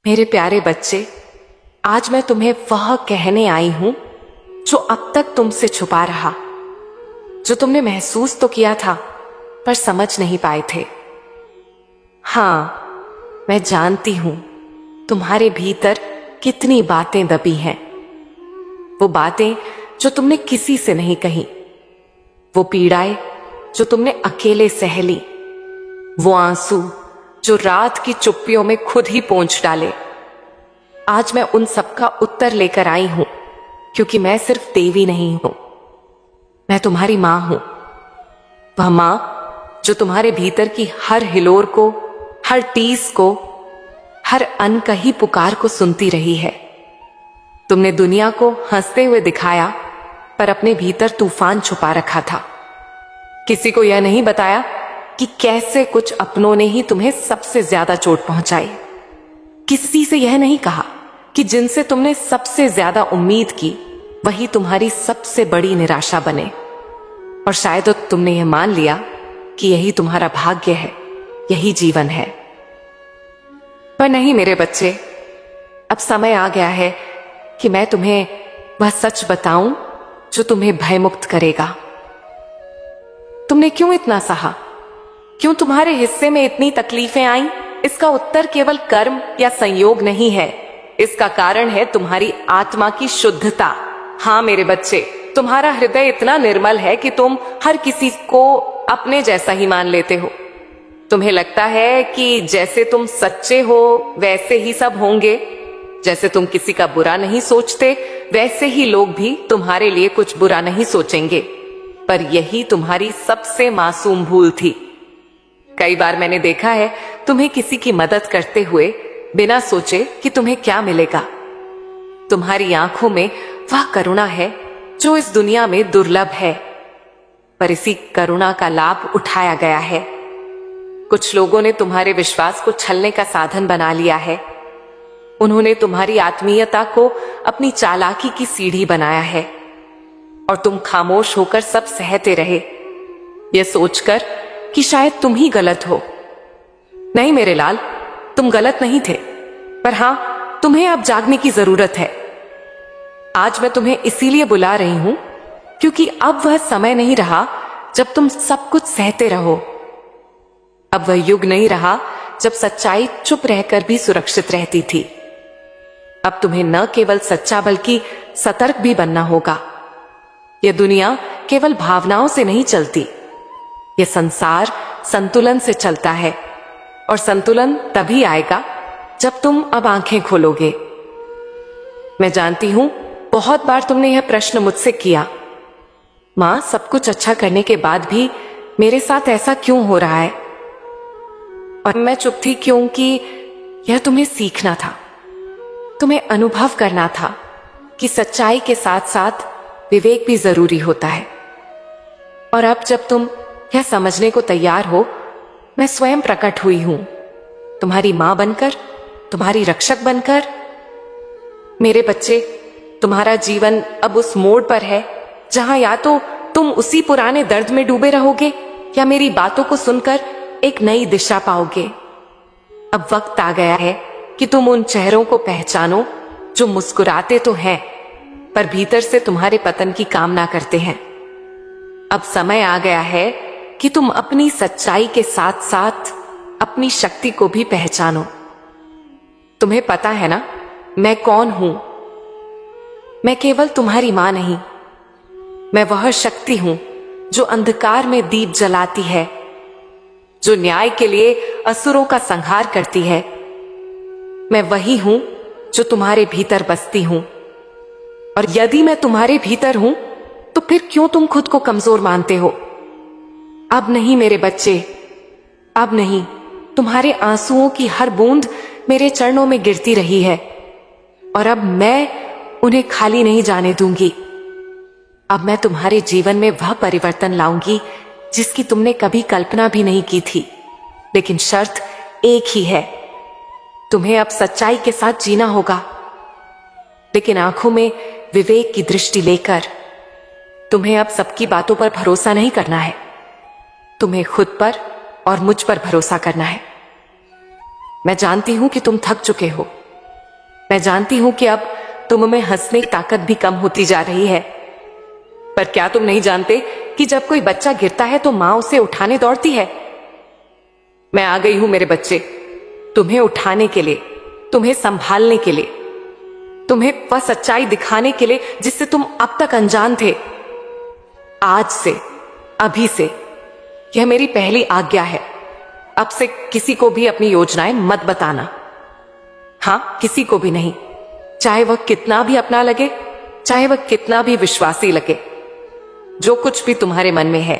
मेरे प्यारे बच्चे, आज मैं तुम्हें वह कहने आई हूं जो अब तक तुमसे छुपा रहा, जो तुमने महसूस तो किया था पर समझ नहीं पाए थे। हां, मैं जानती हूं तुम्हारे भीतर कितनी बातें दबी हैं। वो बातें जो तुमने किसी से नहीं कही, वो पीड़ाएं जो तुमने अकेले सह ली, वो आंसू जो रात की चुप्पियों में खुद ही पोंछ डाले। आज मैं उन सब का उत्तर लेकर आई हूं, क्योंकि मैं सिर्फ देवी नहीं हूं, मैं तुम्हारी मां हूं। वह मां जो तुम्हारे भीतर की हर हिलोर को, हर टीस को, हर अनकही पुकार को सुनती रही है। तुमने दुनिया को हंसते हुए दिखाया, पर अपने भीतर तूफान छुपा रखा था। किसी को यह नहीं बताया कि कैसे कुछ अपनों ने ही तुम्हें सबसे ज्यादा चोट पहुंचाई। किसी से यह नहीं कहा कि जिनसे तुमने सबसे ज्यादा उम्मीद की वही तुम्हारी सबसे बड़ी निराशा बने। और शायद तुमने यह मान लिया कि यही तुम्हारा भाग्य है, यही जीवन है। पर नहीं मेरे बच्चे, अब समय आ गया है कि मैं तुम्हें वह सच बताऊं जो तुम्हें भयमुक्त करेगा। तुमने क्यों इतना सहा? क्यों तुम्हारे हिस्से में इतनी तकलीफें आईं? इसका उत्तर केवल कर्म या संयोग नहीं है। इसका कारण है तुम्हारी आत्मा की शुद्धता। हाँ मेरे बच्चे, तुम्हारा हृदय इतना निर्मल है कि तुम हर किसी को अपने जैसा ही मान लेते हो। तुम्हें लगता है कि जैसे तुम सच्चे हो वैसे ही सब होंगे। जैसे तुम किसी का बुरा नहीं सोचते, वैसे ही लोग भी तुम्हारे लिए कुछ बुरा नहीं सोचेंगे। पर यही तुम्हारी सबसे मासूम भूल थी। कई बार मैंने देखा है तुम्हें किसी की मदद करते हुए बिना सोचे कि तुम्हें क्या मिलेगा। तुम्हारी आंखों में वह करुणा है जो इस दुनिया में दुर्लभ है, पर इसी करुणा का लाभ उठाया गया है। कुछ लोगों ने तुम्हारे विश्वास को छलने का साधन बना लिया है। उन्होंने तुम्हारी आत्मीयता को अपनी चालाकी की सीढ़ी बनाया है, और तुम खामोश होकर सब सहते रहे, यह सोचकर कि शायद तुम ही गलत हो। नहीं मेरे लाल, तुम गलत नहीं थे, पर हां, तुम्हें अब जागने की जरूरत है। आज मैं तुम्हें इसीलिए बुला रही हूं क्योंकि अब वह समय नहीं रहा जब तुम सब कुछ सहते रहो। अब वह युग नहीं रहा जब सच्चाई चुप रहकर भी सुरक्षित रहती थी। अब तुम्हें न केवल सच्चा बल्कि सतर्क भी बनना होगा। यह दुनिया केवल भावनाओं से नहीं चलती, यह संसार संतुलन से चलता है, और संतुलन तभी आएगा जब तुम अब आंखें खोलोगे। मैं जानती हूं बहुत बार तुमने यह प्रश्न मुझसे किया, मां, सब कुछ अच्छा करने के बाद भी मेरे साथ ऐसा क्यों हो रहा है? और मैं चुप थी क्योंकि यह तुम्हें सीखना था, तुम्हें अनुभव करना था कि सच्चाई के साथ साथ विवेक भी जरूरी होता है। और अब जब तुम यह समझने को तैयार हो, मैं स्वयं प्रकट हुई हूं, तुम्हारी मां बनकर, तुम्हारी रक्षक बनकर। मेरे बच्चे, तुम्हारा जीवन अब उस मोड़ पर है जहां या तो तुम उसी पुराने दर्द में डूबे रहोगे या मेरी बातों को सुनकर एक नई दिशा पाओगे। अब वक्त आ गया है कि तुम उन चेहरों को पहचानो जो मुस्कुराते तो हैं पर भीतर से तुम्हारे पतन की कामना करते हैं। अब समय आ गया है कि तुम अपनी सच्चाई के साथ साथ अपनी शक्ति को भी पहचानो। तुम्हें पता है ना मैं कौन हूं? मैं केवल तुम्हारी मां नहीं, मैं वह शक्ति हूं जो अंधकार में दीप जलाती है, जो न्याय के लिए असुरों का संहार करती है। मैं वही हूं जो तुम्हारे भीतर बसती हूं, और यदि मैं तुम्हारे भीतर हूं तो फिर क्यों तुम खुद को कमजोर मानते हो? अब नहीं मेरे बच्चे, अब नहीं। तुम्हारे आंसुओं की हर बूंद मेरे चरणों में गिरती रही है, और अब मैं उन्हें खाली नहीं जाने दूंगी। अब मैं तुम्हारे जीवन में वह परिवर्तन लाऊंगी जिसकी तुमने कभी कल्पना भी नहीं की थी। लेकिन शर्त एक ही है, तुम्हें अब सच्चाई के साथ जीना होगा, लेकिन आंखों में विवेक की दृष्टि लेकर। तुम्हें अब सबकी बातों पर भरोसा नहीं करना है, तुम्हें खुद पर और मुझ पर भरोसा करना है। मैं जानती हूं कि तुम थक चुके हो, मैं जानती हूं कि अब तुम में हंसने की ताकत भी कम होती जा रही है, पर क्या तुम नहीं जानते कि जब कोई बच्चा गिरता है तो मां उसे उठाने दौड़ती है। मैं आ गई हूं मेरे बच्चे, तुम्हें उठाने के लिए, तुम्हें संभालने के लिए, तुम्हें वह सच्चाई दिखाने के लिए जिससे तुम अब तक अनजान थे। आज से, अभी से यह मेरी पहली आज्ञा है। अब से किसी को भी अपनी योजनाएं मत बताना। हां, किसी को भी नहीं, चाहे वह कितना भी अपना लगे, चाहे वह कितना भी विश्वासी लगे। जो कुछ भी तुम्हारे मन में है,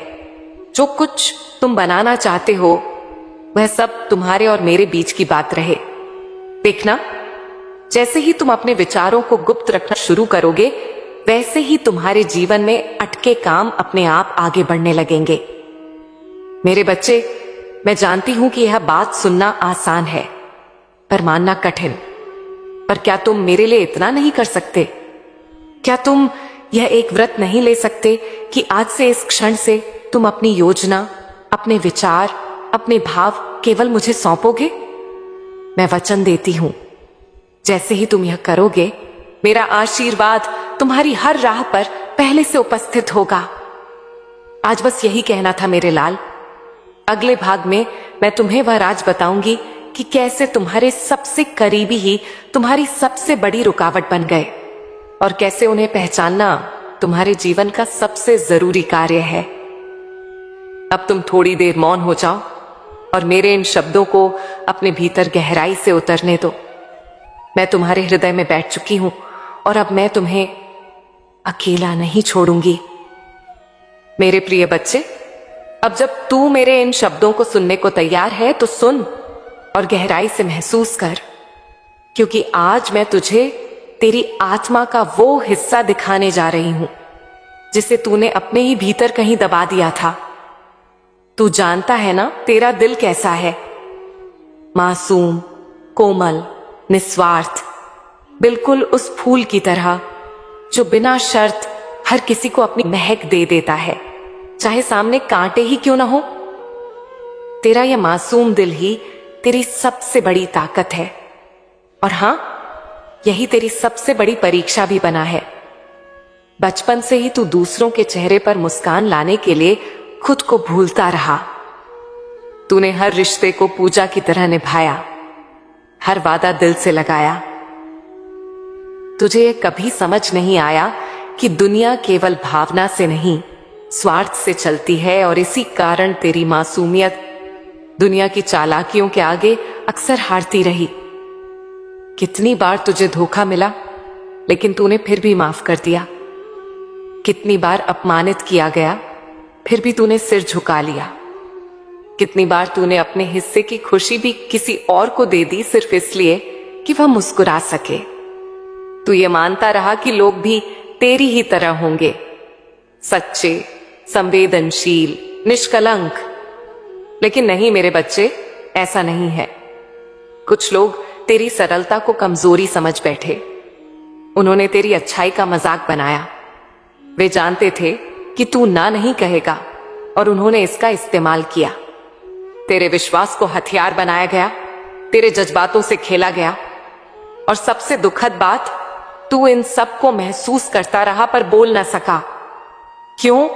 जो कुछ तुम बनाना चाहते हो, वह सब तुम्हारे और मेरे बीच की बात रहे। देखना, जैसे ही तुम अपने विचारों को गुप्त रखना शुरू करोगे, वैसे ही तुम्हारे जीवन में अटके काम अपने आप आगे बढ़ने लगेंगे। मेरे बच्चे, मैं जानती हूं कि यह बात सुनना आसान है पर मानना कठिन। पर क्या तुम मेरे लिए इतना नहीं कर सकते? क्या तुम यह एक व्रत नहीं ले सकते कि आज से, इस क्षण से तुम अपनी योजना, अपने विचार, अपने भाव केवल मुझे सौंपोगे? मैं वचन देती हूं, जैसे ही तुम यह करोगे, मेरा आशीर्वाद तुम्हारी हर राह पर पहले से उपस्थित होगा। आज बस यही कहना था मेरे लाल। अगले भाग में मैं तुम्हें वह राज बताऊंगी कि कैसे तुम्हारे सबसे करीबी ही तुम्हारी सबसे बड़ी रुकावट बन गए और कैसे उन्हें पहचानना तुम्हारे जीवन का सबसे जरूरी कार्य है। अब तुम थोड़ी देर मौन हो जाओ और मेरे इन शब्दों को अपने भीतर गहराई से उतरने दो। मैं तुम्हारे हृदय में बैठ चुकी हूं और अब मैं तुम्हें अकेला नहीं छोड़ूंगी। मेरे प्रिय बच्चे, अब जब तू मेरे इन शब्दों को सुनने को तैयार है तो सुन और गहराई से महसूस कर, क्योंकि आज मैं तुझे तेरी आत्मा का वो हिस्सा दिखाने जा रही हूं जिसे तूने अपने ही भीतर कहीं दबा दिया था। तू जानता है ना तेरा दिल कैसा है? मासूम, कोमल, निस्वार्थ, बिल्कुल उस फूल की तरह जो बिना शर्त हर किसी को अपनी महक दे देता है, चाहे सामने कांटे ही क्यों ना हो। तेरा यह मासूम दिल ही तेरी सबसे बड़ी ताकत है और हां, यही तेरी सबसे बड़ी परीक्षा भी बना है। बचपन से ही तू दूसरों के चेहरे पर मुस्कान लाने के लिए खुद को भूलता रहा। तूने हर रिश्ते को पूजा की तरह निभाया, हर वादा दिल से लगाया। तुझे यह कभी समझ नहीं आया कि दुनिया केवल भावना से नहीं, स्वार्थ से चलती है और इसी कारण तेरी मासूमियत दुनिया की चालाकियों के आगे अक्सर हारती रही। कितनी बार तुझे धोखा मिला लेकिन तूने फिर भी माफ कर दिया। कितनी बार अपमानित किया गया फिर भी तूने सिर झुका लिया। कितनी बार तूने अपने हिस्से की खुशी भी किसी और को दे दी सिर्फ इसलिए कि वह मुस्कुरा सके। तू ये मानता रहा कि लोग भी तेरी ही तरह होंगे, सच्चे, संवेदनशील, निष्कलंक। लेकिन नहीं मेरे बच्चे, ऐसा नहीं है। कुछ लोग तेरी सरलता को कमजोरी समझ बैठे। उन्होंने तेरी अच्छाई का मजाक बनाया। वे जानते थे कि तू ना नहीं कहेगा और उन्होंने इसका इस्तेमाल किया। तेरे विश्वास को हथियार बनाया गया, तेरे जज्बातों से खेला गया और सबसे दुखद बात, तू इन सब को महसूस करता रहा पर बोल न सका। क्यों?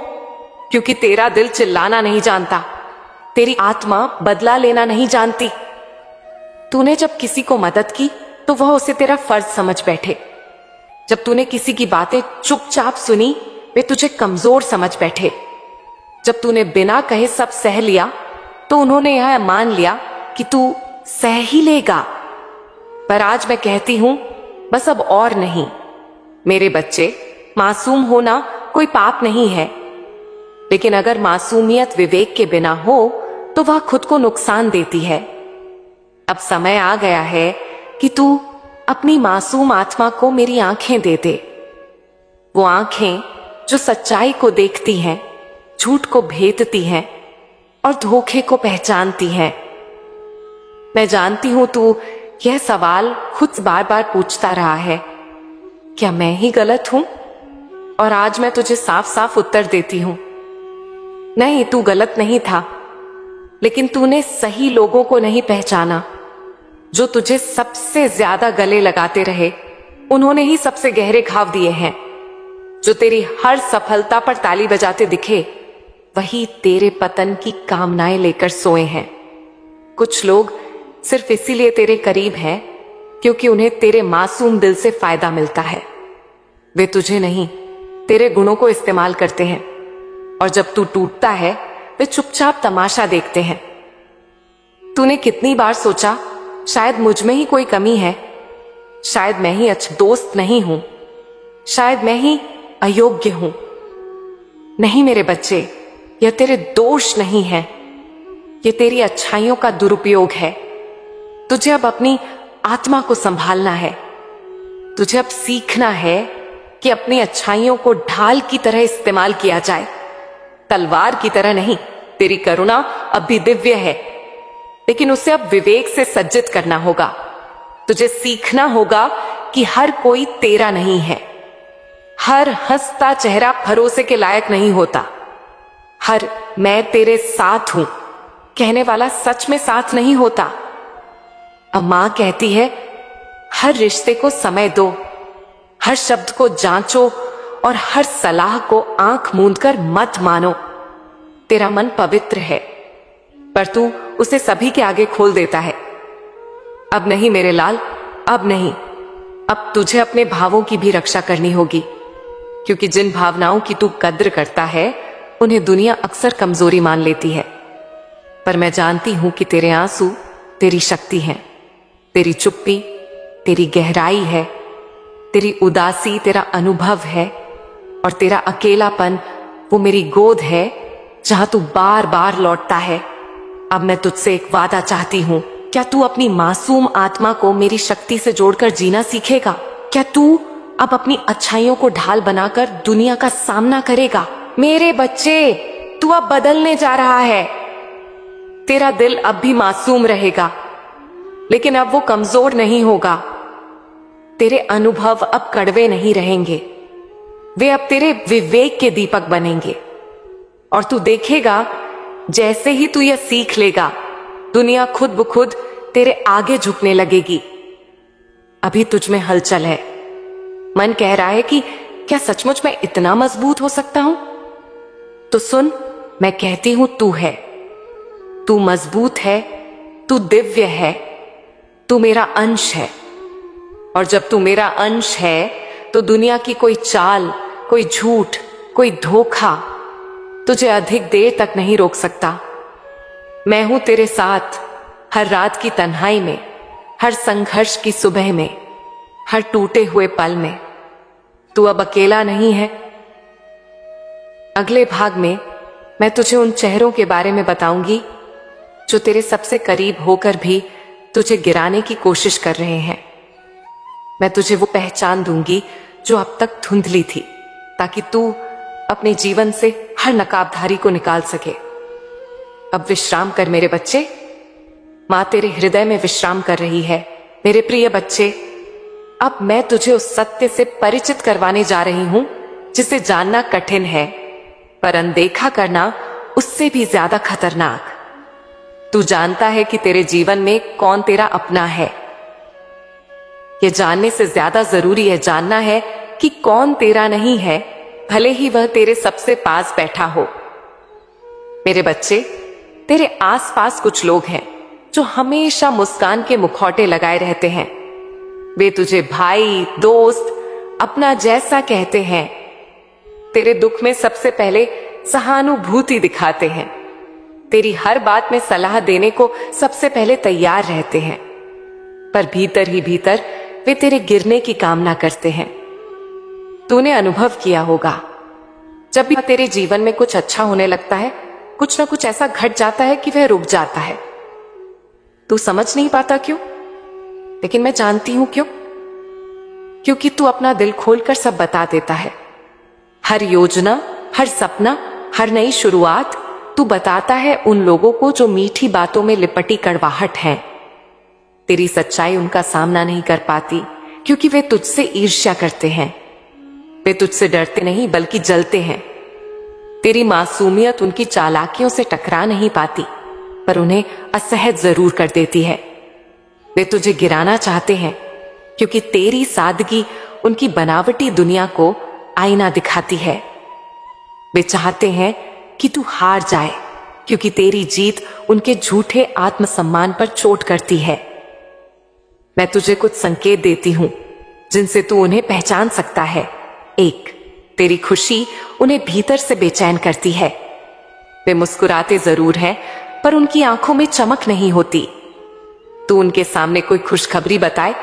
क्योंकि तेरा दिल चिल्लाना नहीं जानता, तेरी आत्मा बदला लेना नहीं जानती। तूने जब किसी को मदद की तो वह उसे तेरा फर्ज समझ बैठे। जब तूने किसी की बातें चुपचाप सुनी, वे तुझे कमजोर समझ बैठे। जब तूने बिना कहे सब सह लिया तो उन्होंने यह मान लिया कि तू सह ही लेगा। पर आज मैं कहती हूं, बस अब और नहीं। मेरे बच्चे, मासूम होना कोई पाप नहीं है, लेकिन अगर मासूमियत विवेक के बिना हो तो वह खुद को नुकसान देती है। अब समय आ गया है कि तू अपनी मासूम आत्मा को मेरी आंखें दे दे। वो आंखें जो सच्चाई को देखती हैं, झूठ को भेदती हैं और धोखे को पहचानती हैं। मैं जानती हूं तू यह सवाल खुद बार बार पूछता रहा है, क्या मैं ही गलत हूं? और आज मैं तुझे साफ साफ उत्तर देती हूं, नहीं, तू गलत नहीं था, लेकिन तूने सही लोगों को नहीं पहचाना। जो तुझे सबसे ज्यादा गले लगाते रहे, उन्होंने ही सबसे गहरे घाव दिए हैं। जो तेरी हर सफलता पर ताली बजाते दिखे, वही तेरे पतन की कामनाएं लेकर सोए हैं। कुछ लोग सिर्फ इसीलिए तेरे करीब हैं क्योंकि उन्हें तेरे मासूम दिल से फायदा मिलता है। वे तुझे नहीं, तेरे गुणों को इस्तेमाल करते हैं, और जब तू टूटता है वे चुपचाप तमाशा देखते हैं। तूने कितनी बार सोचा शायद मुझ में ही कोई कमी है, शायद मैं ही अच्छा दोस्त नहीं हूं, शायद मैं ही अयोग्य हूं। नहीं मेरे बच्चे, यह तेरे दोष नहीं है, यह तेरी अच्छाइयों का दुरुपयोग है। तुझे अब अपनी आत्मा को संभालना है। तुझे अब सीखना है कि अपनी अच्छाइयों को ढाल की तरह इस्तेमाल किया जाए, तलवार की तरह नहीं। तेरी करुणा अब भी दिव्य है, लेकिन उसे अब विवेक से सज्जित करना होगा। तुझे सीखना होगा कि हर कोई तेरा नहीं है। हर हंसता चेहरा भरोसे के लायक नहीं होता। हर मैं तेरे साथ हूं कहने वाला सच में साथ नहीं होता। अब मां कहती है, हर रिश्ते को समय दो, हर शब्द को जांचो और हर सलाह को आंख मूंद कर मत मानो। तेरा मन पवित्र है, पर तू उसे सभी के आगे खोल देता है। अब नहीं मेरे लाल, अब नहीं। अब तुझे अपने भावों की भी रक्षा करनी होगी, क्योंकि जिन भावनाओं की तू कद्र करता है उन्हें दुनिया अक्सर कमजोरी मान लेती है। पर मैं जानती हूं कि तेरे आंसू तेरी शक्ति हैं, तेरी चुप्पी तेरी गहराई है, तेरी उदासी तेरा अनुभव है, और तेरा अकेलापन वो मेरी गोद है जहां तू बार बार लौटता है। अब मैं तुझसे एक वादा चाहती हूं, क्या तू अपनी मासूम आत्मा को मेरी शक्ति से जोड़कर जीना सीखेगा? क्या तू अब अपनी अच्छाइयों को ढाल बनाकर दुनिया का सामना करेगा? मेरे बच्चे, तू अब बदलने जा रहा है। तेरा दिल अब भी मासूम रहेगा, लेकिन अब वो कमजोर नहीं होगा। तेरे अनुभव अब कड़वे नहीं रहेंगे, वे अब तेरे विवेक के दीपक बनेंगे। और तू देखेगा, जैसे ही तू यह सीख लेगा, दुनिया खुद ब खुद तेरे आगे झुकने लगेगी। अभी तुझ में हलचल है, मन कह रहा है कि क्या सचमुच मैं इतना मजबूत हो सकता हूं? तो सुन, मैं कहती हूं तू है, तू मजबूत है, तू दिव्य है, तू मेरा अंश है। और जब तू मेरा अंश है तो दुनिया की कोई चाल, कोई झूठ, कोई धोखा तुझे अधिक देर तक नहीं रोक सकता। मैं हूं तेरे साथ हर रात की तन्हाई में, हर संघर्ष की सुबह में, हर टूटे हुए पल में। तू अब अकेला नहीं है। अगले भाग में मैं तुझे उन चेहरों के बारे में बताऊंगी जो तेरे सबसे करीब होकर भी तुझे गिराने की कोशिश कर रहे हैं। मैं तुझे वो पहचान दूंगी जो अब तक धुंधली थी, ताकि तू अपने जीवन से हर नकाबधारी को निकाल सके। अब विश्राम कर मेरे बच्चे, मां तेरे हृदय में विश्राम कर रही है। मेरे प्रिय बच्चे, अब मैं तुझे उस सत्य से परिचित करवाने जा रही हूं जिसे जानना कठिन है, पर अनदेखा करना उससे भी ज्यादा खतरनाक। तू जानता है कि तेरे जीवन में कौन तेरा अपना है। यह जानने से ज्यादा जरूरी है जानना है कि कौन तेरा नहीं है, भले ही वह तेरे सबसे पास बैठा हो। मेरे बच्चे, तेरे आसपास कुछ लोग हैं जो हमेशा मुस्कान के मुखौटे लगाए रहते हैं। वे तुझे भाई, दोस्त, अपना जैसा कहते हैं। तेरे दुख में सबसे पहले सहानुभूति दिखाते हैं। तेरी हर बात में सलाह देने को सबसे पहले तैयार रहते हैं, पर भीतर ही भीतर वे तेरे गिरने की कामना करते हैं। तूने अनुभव किया होगा, जब भी तेरे जीवन में कुछ अच्छा होने लगता है, कुछ ना कुछ ऐसा घट जाता है कि वह रुक जाता है। तू समझ नहीं पाता क्यों? लेकिन मैं जानती हूं क्यों। क्योंकि तू अपना दिल खोलकर सब बता देता है। हर योजना, हर सपना, हर नई शुरुआत तू बताता है उन लोगों को जो मीठी बातों में लिपटी कड़वाहट है। तेरी सच्चाई उनका सामना नहीं कर पाती, क्योंकि वे तुझसे ईर्ष्या करते हैं। वे तुझसे डरते नहीं बल्कि जलते हैं। तेरी मासूमियत उनकी चालाकियों से टकरा नहीं पाती, पर उन्हें असहज जरूर कर देती है। वे तुझे गिराना चाहते हैं क्योंकि तेरी सादगी उनकी बनावटी दुनिया को आईना दिखाती है। वे चाहते हैं कि तू हार जाए क्योंकि तेरी जीत उनके झूठे आत्मसम्मान पर चोट करती है। मैं तुझे कुछ संकेत देती हूं जिनसे तू उन्हें पहचान सकता है। एक, तेरी खुशी उन्हें भीतर से बेचैन करती है। वे मुस्कुराते जरूर हैं पर उनकी आंखों में चमक नहीं होती। तू उनके सामने कोई खुशखबरी बताए,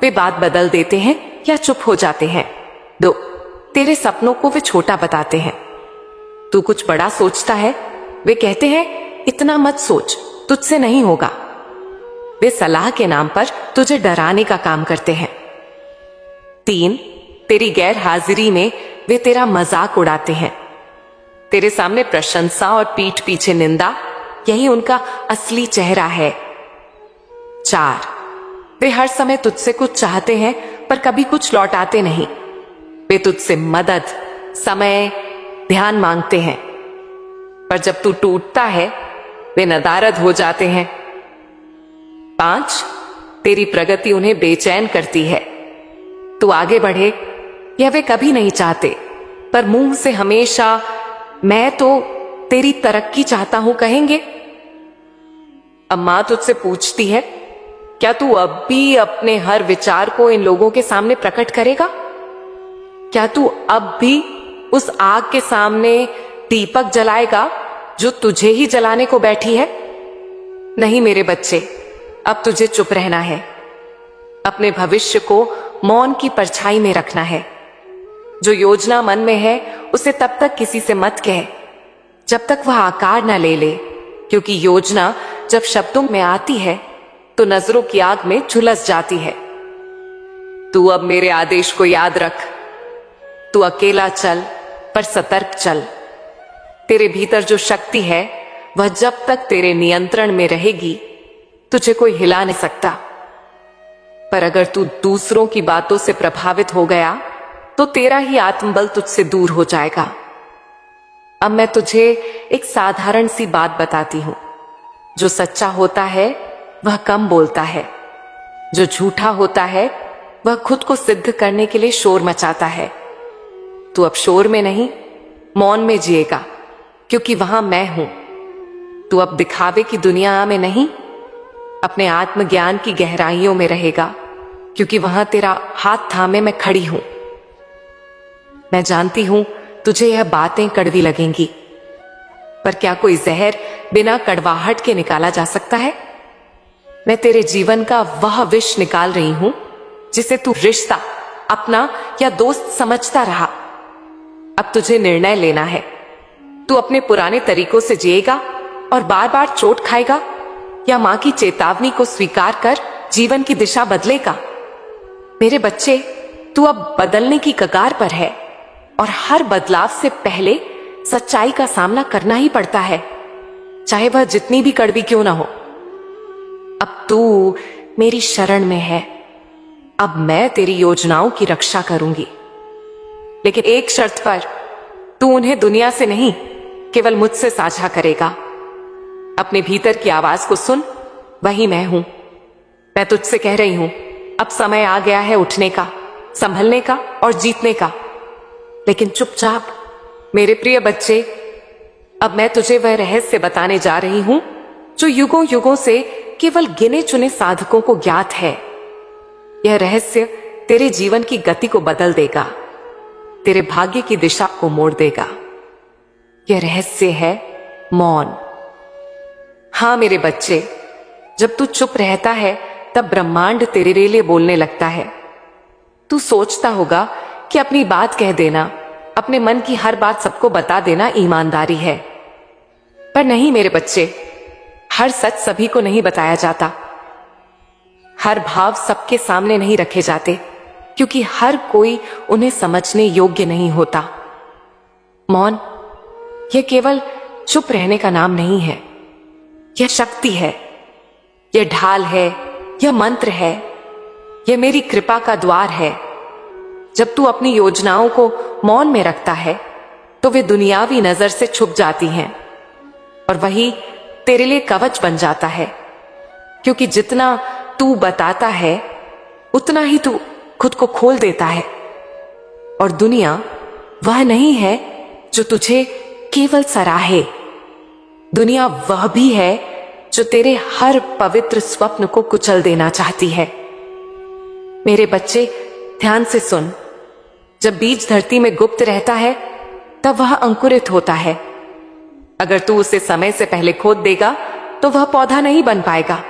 वे बात बदल देते हैं या चुप हो जाते हैं। दो, तेरे सपनों को वे छोटा बताते हैं। तू कुछ बड़ा सोचता है, वे कहते हैं इतना मत सोच, तुझसे नहीं होगा। वे सलाह के नाम पर तुझे डराने का काम करते हैं। तीन, तेरी गैर हाजिरी में वे तेरा मजाक उड़ाते हैं। तेरे सामने प्रशंसा और पीठ पीछे निंदा, यही उनका असली चेहरा है। चार, वे हर समय तुझसे कुछ चाहते हैं पर कभी कुछ लौटाते नहीं। वे तुझसे मदद, समय, ध्यान मांगते हैं पर जब तू टूटता है वे नदारद हो जाते हैं। पांच, तेरी प्रगति उन्हें बेचैन करती है। तू आगे बढ़े यह वे कभी नहीं चाहते पर मुंह से हमेशा मैं तो तेरी तरक्की चाहता हूं कहेंगे। अब मां तुझसे पूछती है, क्या तू अब भी अपने हर विचार को इन लोगों के सामने प्रकट करेगा? क्या तू अब भी उस आग के सामने दीपक जलाएगा जो तुझे ही जलाने को बैठी है? नहीं मेरे बच्चे, अब तुझे चुप रहना है। अपने भविष्य को मौन की परछाई में रखना है। जो योजना मन में है उसे तब तक किसी से मत कह जब तक वह आकार न ले ले, क्योंकि योजना जब शब्दों में आती है तो नजरों की आग में झुलस जाती है। तू अब मेरे आदेश को याद रख। तू अकेला चल पर सतर्क चल। तेरे भीतर जो शक्ति है वह जब तक तेरे नियंत्रण में रहेगी तुझे कोई हिला नहीं सकता। पर अगर तू दूसरों की बातों से प्रभावित हो गया तो तेरा ही आत्मबल तुझसे दूर हो जाएगा। अब मैं तुझे एक साधारण सी बात बताती हूं। जो सच्चा होता है वह कम बोलता है। जो झूठा होता है वह खुद को सिद्ध करने के लिए शोर मचाता है। तू अब शोर में नहीं, मौन में जिएगा क्योंकि वहां मैं हूं। तू अब दिखावे की दुनिया में नहीं, अपने आत्मज्ञान की गहराइयों में रहेगा क्योंकि वहां तेरा हाथ थामे मैं खड़ी हूं। मैं जानती हूं तुझे यह बातें कड़वी लगेंगी, पर क्या कोई जहर बिना कड़वाहट के निकाला जा सकता है? मैं तेरे जीवन का वह विष निकाल रही हूं जिसे तू रिश्ता, अपना या दोस्त समझता रहा। अब तुझे निर्णय लेना है। तू अपने पुराने तरीकों से जिएगा और बार बार चोट खाएगा या मां की चेतावनी को स्वीकार कर जीवन की दिशा बदलेगा? मेरे बच्चे, तू अब बदलने की कगार पर है और हर बदलाव से पहले सच्चाई का सामना करना ही पड़ता है, चाहे वह जितनी भी कड़वी क्यों ना हो। अब तू मेरी शरण में है। अब मैं तेरी योजनाओं की रक्षा करूंगी, लेकिन एक शर्त पर। तू उन्हें दुनिया से नहीं, केवल मुझसे साझा करेगा। अपने भीतर की आवाज को सुन, वही मैं हूं। मैं तुझसे कह रही हूं, अब समय आ गया है उठने का, संभलने का और जीतने का। लेकिन चुपचाप मेरे प्रिय बच्चे, अब मैं तुझे वह रहस्य बताने जा रही हूं जो युगों युगों से केवल गिने चुने साधकों को ज्ञात है। यह रहस्य तेरे जीवन की गति को बदल देगा, तेरे भाग्य की दिशा को मोड़ देगा। यह रहस्य है मौन। हां मेरे बच्चे, जब तू चुप रहता है तब ब्रह्मांड तेरे लिए बोलने लगता है। तू सोचता होगा कि अपनी बात कह देना, अपने मन की हर बात सबको बता देना ईमानदारी है, पर नहीं मेरे बच्चे। हर सच सभी को नहीं बताया जाता। हर भाव सबके सामने नहीं रखे जाते, क्योंकि हर कोई उन्हें समझने योग्य नहीं होता। मौन यह केवल चुप रहने का नाम नहीं है, यह शक्ति है, यह ढाल है, यह मंत्र है, यह मेरी कृपा का द्वार है। जब तू अपनी योजनाओं को मौन में रखता है तो वे दुनियावी नजर से छुप जाती हैं और वही तेरे लिए कवच बन जाता है, क्योंकि जितना तू बताता है उतना ही तू खुद को खोल देता है। और दुनिया वह नहीं है जो तुझे केवल सराहे, दुनिया वह भी है जो तेरे हर पवित्र स्वप्न को कुचल देना चाहती है। मेरे बच्चे, ध्यान से सुन। जब बीज धरती में गुप्त रहता है तब वह अंकुरित होता है। अगर तू उसे समय से पहले खोद देगा तो वह पौधा नहीं बन पाएगा।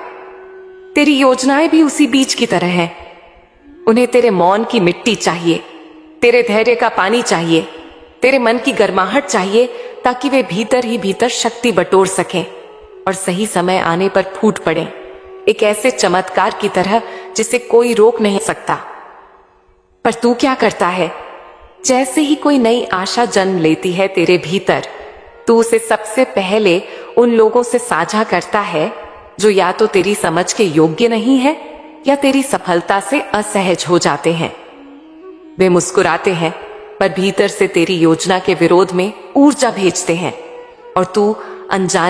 तेरी योजनाएं भी उसी बीज की तरह हैं। उन्हें तेरे मौन की मिट्टी चाहिए, तेरे धैर्य का पानी चाहिए, तेरे मन की गर्माहट चाहिए, ताकि वे भीतर ही भीतर शक्ति बटोर सकें और सही समय आने पर फूट पड़े, एक ऐसे चमत्कार की तरह जिसे कोई रोक नहीं सकता। पर तू क्या करता है? जैसे ही कोई नई आशा जन्म लेती है तेरे भीतर, तू उसे सबसे पहले उन लोगों से साझा करता है जो या तो तेरी समझ के योग्य नहीं है या तेरी सफलता से असहज हो जाते हैं। वे मुस्कुराते हैं पर भीतर से तेरी योजना के विरोध में ऊर्जा भेजते हैं और तू अनजाने